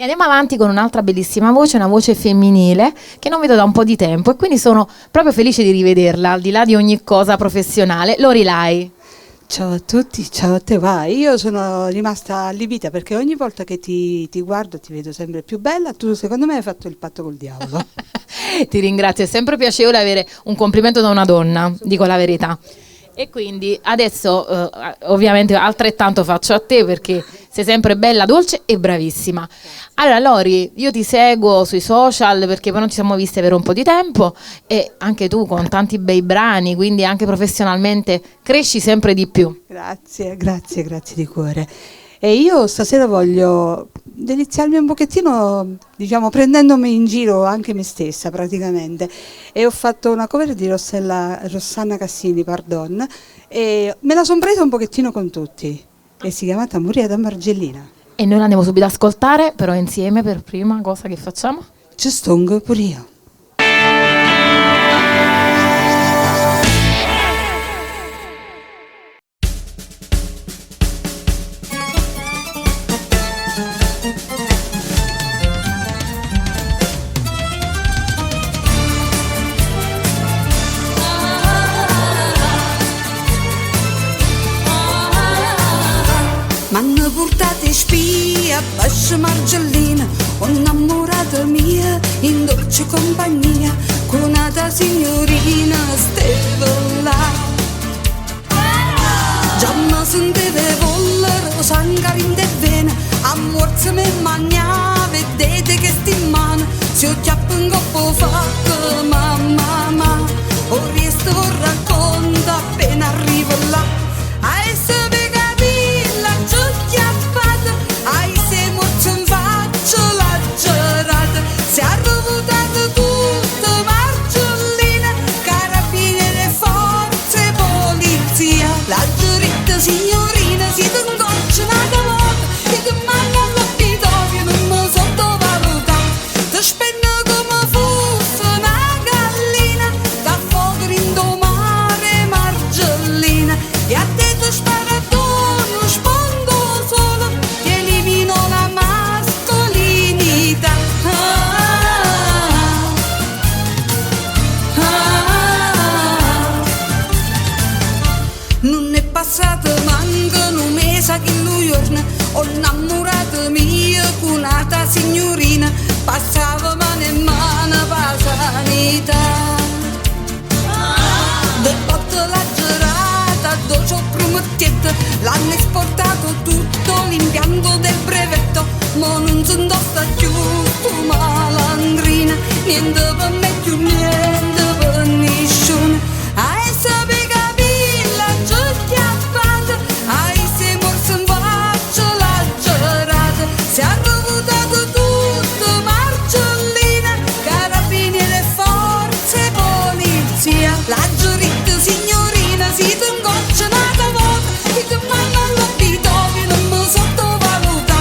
E andiamo avanti con un'altra bellissima voce, una voce femminile che non vedo da un po' di tempo e quindi sono proprio felice di rivederla, al di là di ogni cosa professionale. Lorelai. Ciao a tutti, ciao a te. Io sono rimasta allibita perché ogni volta che ti guardo ti vedo sempre più bella. Tu secondo me hai fatto il patto col diavolo. Ti ringrazio, è sempre piacevole avere un complimento da una donna, dico la verità. E quindi adesso ovviamente altrettanto faccio a te perché sei sempre bella, dolce e bravissima. Allora Lori, io ti seguo sui social perché poi non ci siamo viste per un po' di tempo e anche tu con tanti bei brani, quindi anche professionalmente cresci sempre di più. Grazie di cuore. E io stasera voglio deliziarmi un pochettino, diciamo, prendendomi in giro anche me stessa praticamente. E ho fatto una cover di Rossana Cassini, pardon, e me la sono presa un pochettino con tutti. E si chiama Tamburia da Margellina. E noi l'andiamo subito ad ascoltare, però insieme per prima cosa che facciamo? Ci stongo pure io. M'hanno portato in spia, bacia Margellina, innamorata mia, in dolce compagnia, con una signorina stava là. Già mi sentivo vollere, sangue in te vene, a morso mi mangiava, vedete che sti in mano, se ho chiappo un coppo fatto, mamma, o resto vorrà racconta appena arrivo là. Si è rovutata tutta Margellina, carabinieri, forze, polizia. La giuretta signorina si t'ingoccia una volta che ti manca all'obitorio, non mi sottovaluta. Ti spende come fosse una gallina, da fuoco in do mare Margellina. E a te ti spara non spongo solo, ti elimino la mascolinità. Non è passato manco un mese che lui giorno, ho innamorato mia cunata signorina, passava mano in mano per sanità. De botte la girata, doce promettete, l'hanno esportato tutto l'impianto del brevetto, ma non si indossa più tu malandrina, niente per me più, niente per nessuno. Sapere si è rovutata tutta Margellina, carabinieri, forze, polizia. La giuretta signorina si t'ingoccia una volta che ti manda all'obitorio, non mi sottovaluta.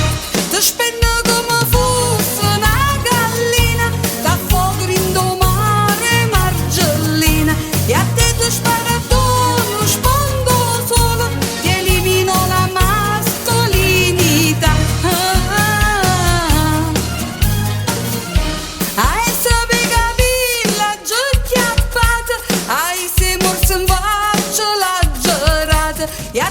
Ti spende come fosse una gallina, da fuoco in do mare Margellina. E a te ti spara non spongo solo, ti elimino la mascolinità. Ja